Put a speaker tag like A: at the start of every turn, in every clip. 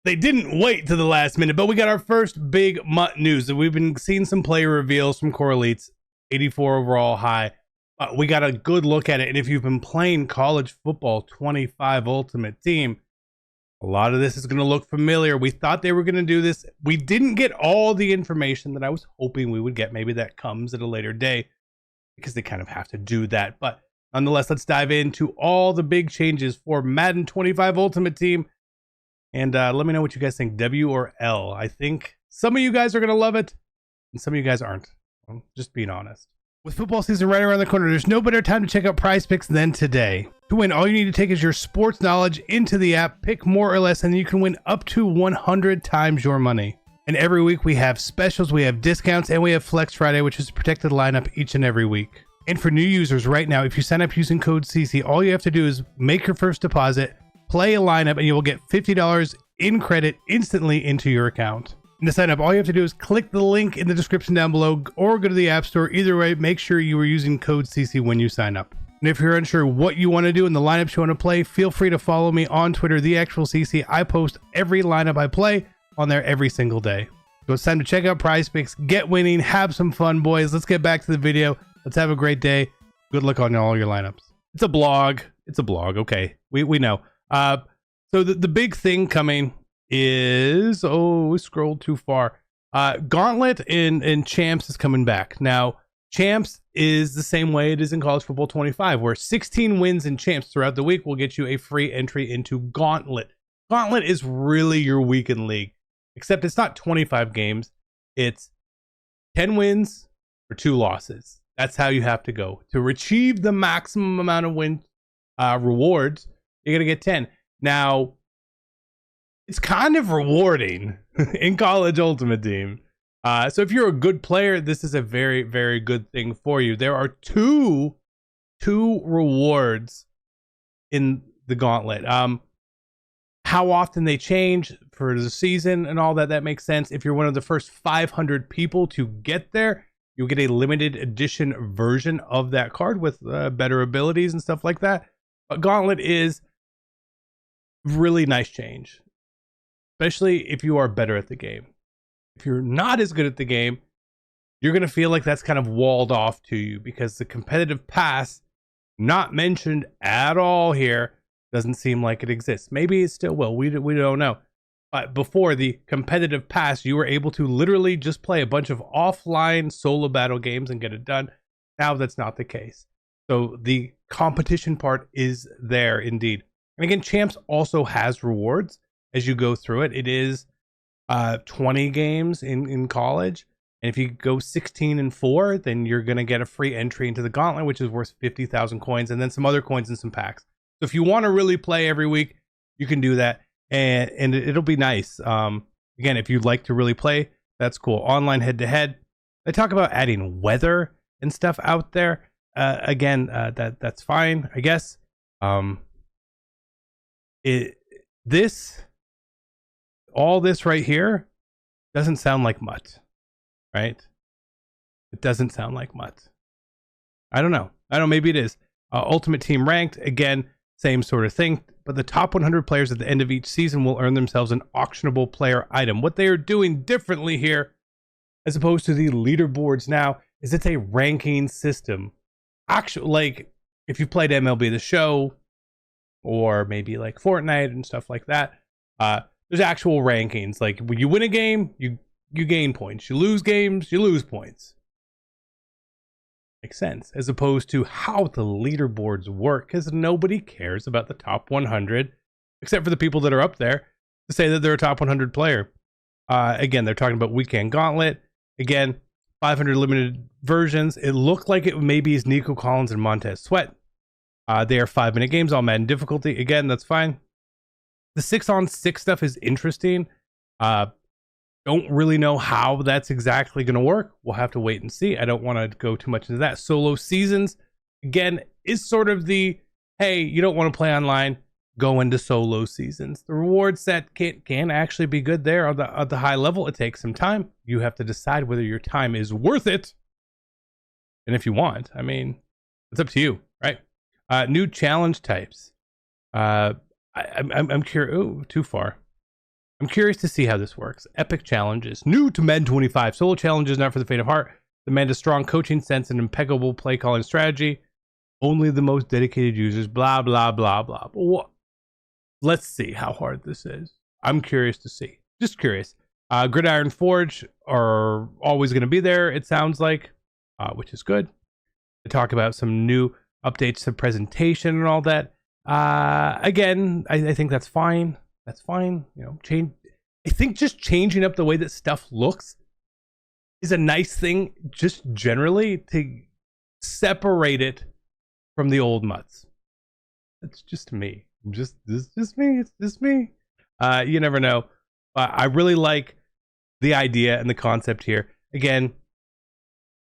A: They didn't wait to the last minute, but we got our first big MUT news. We've been seeing some player reveals from core elites, 84 overall high. We got a good look at it. And if you've been playing college football 25 Ultimate Team, a lot of this is going to look familiar. We thought they were going to do this. We didn't get all the information that I was hoping we would get. Maybe that comes at a later day because they kind of have to do that. But nonetheless, let's dive into all the big changes for Madden 25 Ultimate Team. And let me know what you guys think, W or L. I think some of you guys are going to love it, and some of you guys aren't. I'm just being honest. With football season right around the corner, there's no better time to check out Prize Picks than today. To win, all you need to take is your sports knowledge into the app, pick more or less, and you can win up to 100 times your money. And every week we have specials, we have discounts, and we have Flex Friday, which is a protected lineup each and every week. And for new users right now, if you sign up using code CC, all you have to do is make your first deposit, play a lineup, and you will get $50 in credit instantly into your account. And to sign up, all you have to do is click the link in the description down below or go to the App Store. Either way, make sure you are using code CC when you sign up. And if you're unsure what you want to do in the lineups you want to play, feel free to follow me on Twitter, the actual CC. I post every lineup I play on there every single day. So it's time to check out Prize Picks, get winning, have some fun, boys. Let's get back to the video. Let's have a great day. Good luck on all your lineups. It's a blog. It's a blog. Okay, we know. So the big thing coming is, we scrolled too far. Gauntlet in Champs is coming back. Now, Champs is the same way it is in College Football 25, where 16 wins in Champs throughout the week will get you a free entry into Gauntlet. Gauntlet is really your weekend league, except it's not 25 games. It's 10 wins or 2 losses. That's how you have to go. To achieve the maximum amount of win rewards, you're going to get 10. Now, it's kind of rewarding in College Ultimate Team. So if you're a good player, this is a very, very good thing for you. There are two rewards in the Gauntlet. How often they change for the season and all that makes sense. If you're one of the first 500 people to get there, you'll get a limited edition version of that card with better abilities and stuff like that. But Gauntlet is really nice change, especially if you are better at the game. If you're not as good at the game, you're going to feel like that's kind of walled off to you because the competitive pass, not mentioned at all here, doesn't seem like it exists. Maybe it still will. We don't know. But before the competitive pass, you were able to literally just play a bunch of offline solo battle games and get it done. Now that's not the case. So the competition part is there indeed. And again, Champs also has rewards as you go through it. It is 20 games in college. And if you go 16-4, then you're going to get a free entry into the Gauntlet, which is worth 50,000 coins, and then some other coins and some packs. So if you want to really play every week, you can do that. And it'll be nice. Again, if you'd like to really play, that's cool. Online head-to-head. They talk about adding weather and stuff out there. Again, that's fine, I guess. All this right here doesn't sound like MUT, right? It doesn't sound like MUT. I don't know. Maybe it is. Ultimate Team Ranked, again, same sort of thing. But the top 100 players at the end of each season will earn themselves an auctionable player item. What they are doing differently here, as opposed to the leaderboards now, is it's a ranking system. Actually, like if you played MLB The Show, or maybe like Fortnite and stuff like that, there's actual rankings. Like when you win a game, you gain points. You lose games, you lose points. Makes sense, as opposed to how the leaderboards work, because nobody cares about the top 100 except for the people that are up there to say that they're a top 100 player. Again, they're talking about Weekend Gauntlet. Again, 500 limited versions. It looked like it maybe is Nico Collins and Montez Sweat. They are 5-minute games, all Madden difficulty. Again, that's fine. The 6-on-6 stuff is interesting. Don't really know how that's exactly going to work. We'll have to wait and see. I don't want to go too much into that. Solo seasons, again, is sort of the, hey, you don't want to play online, go into solo seasons. The reward set can actually be good there at the high level. It takes some time. You have to decide whether your time is worth it. And if you want, I mean, it's up to you, right? New challenge types. I'm curious. Oh, too far. I'm curious to see how this works. Epic challenges. New to Madden 25. Solo challenges not for the faint of heart. Demand a strong coaching sense and impeccable play calling strategy. Only the most dedicated users. Blah, blah, blah, blah. Let's see how hard this is. I'm curious to see. Just curious. Gridiron Forge are always going to be there, it sounds like, which is good. They talk about some new updates to presentation and all that. Again, I think that's fine. That's fine. You know, change. I think just changing up the way that stuff looks is a nice thing, just generally, to separate it from the old mutts. It's just me. This me. It's just me. You never know. I really like the idea and the concept here. Again,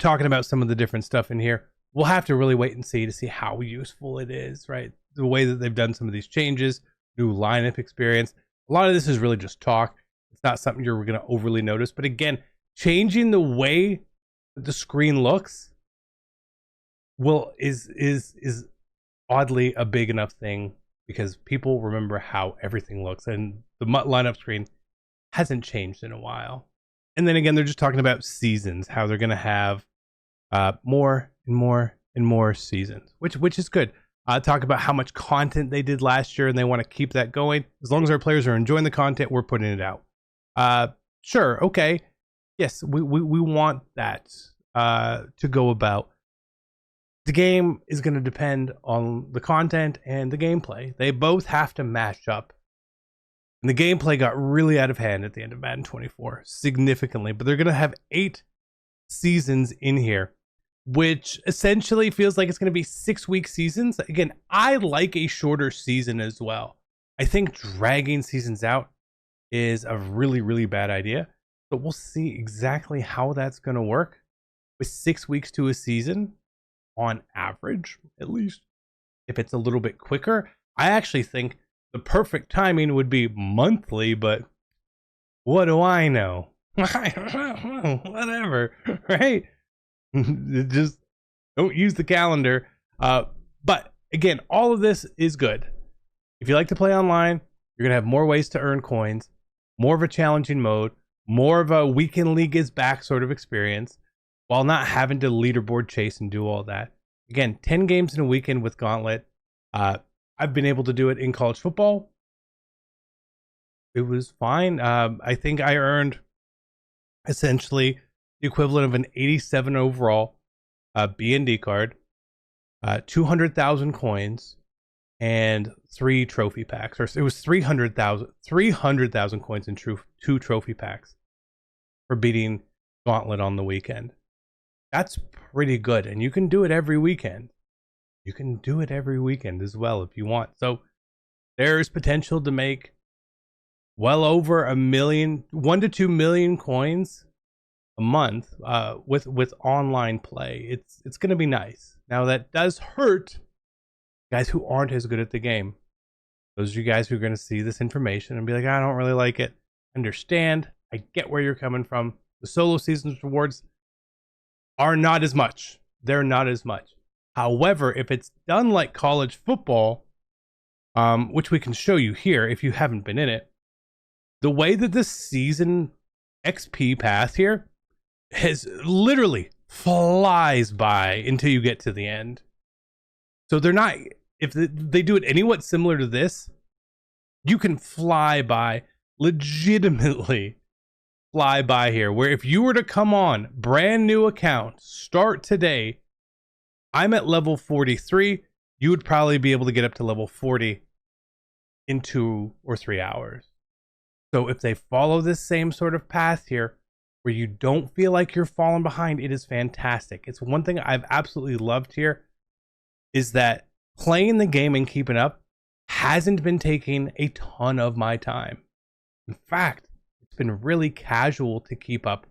A: talking about some of the different stuff in here. We'll have to really wait and see to see how useful it is, right? The way that they've done some of these changes, new lineup experience. A lot of this is really just talk. It's not something you're going to overly notice. But again, changing the way that the screen looks is oddly a big enough thing because people remember how everything looks, and the MUT lineup screen hasn't changed in a while. And then again, they're just talking about seasons, how they're going to have more and more and more seasons, which is good. Talk about how much content they did last year, and they want to keep that going. As long as our players are enjoying the content, we're putting it out. Sure, okay, yes, we want that to go about. The game is going to depend on the content and the gameplay. They both have to match up. And the gameplay got really out of hand at the end of Madden 24, significantly. But they're going to have 8 seasons in here, which essentially feels like it's going to be 6-week seasons. Again, I like a shorter season as well. I think dragging seasons out is a really, really bad idea. But we'll see exactly how that's going to work with 6 weeks to a season on average, at least. If it's a little bit quicker, I actually think the perfect timing would be monthly, but what do I know? Whatever, right? Just don't use the calendar. But again, all of this is good. If you like to play online, you're going to have more ways to earn coins, more of a challenging mode, more of a weekend league is back sort of experience, while not having to leaderboard chase and do all that. Again, 10 games in a weekend with Gauntlet. I've been able to do it in college football. It was fine. I think I earned essentially the equivalent of an 87 overall B&D card, 200,000 coins, and 3 trophy packs. Or it was 300,000 coins and 2 trophy packs for beating Gauntlet on the weekend. That's pretty good, and you can do it every weekend. You can do it every weekend as well if you want. So there's potential to make well over 1 to 2 million coins a month with online play. It's going to be nice. Now that does hurt guys who aren't as good at the game. Those are you guys who are going to see this information and be like, I don't really like it. Understand. I get where you're coming from. The solo seasons rewards are not as much. They're not as much. However, if it's done like college football, which we can show you here if you haven't been in it, the way that this season XP path here has literally flies by until you get to the end. So they're not, if they do it anywhat similar to this, you can fly by, legitimately fly by here, where if you were to come on, brand new account, start today, I'm at level 43, you would probably be able to get up to level 40 in 2 or 3 hours. So if they follow this same sort of path here, where you don't feel like you're falling behind, it is fantastic. It's one thing I've absolutely loved here, is that playing the game and keeping up hasn't been taking a ton of my time. In fact, it's been really casual to keep up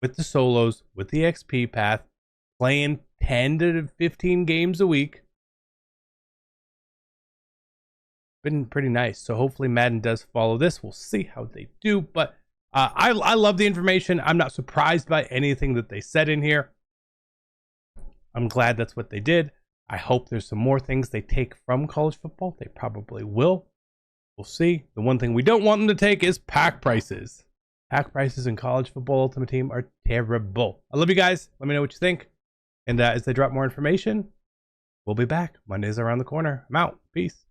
A: with the solos, with the XP path, playing 10 to 15 games a week. Been pretty nice. So hopefully Madden does follow this. We'll see how they do. But I love the information. I'm not surprised by anything that they said in here. I'm glad that's what they did. I hope there's some more things they take from college football. They probably will. We'll see. The one thing we don't want them to take is pack prices. Pack prices in college football Ultimate Team are terrible. I love you guys. Let me know what you think. And as they drop more information, we'll be back. Monday's around the corner. I'm out. Peace.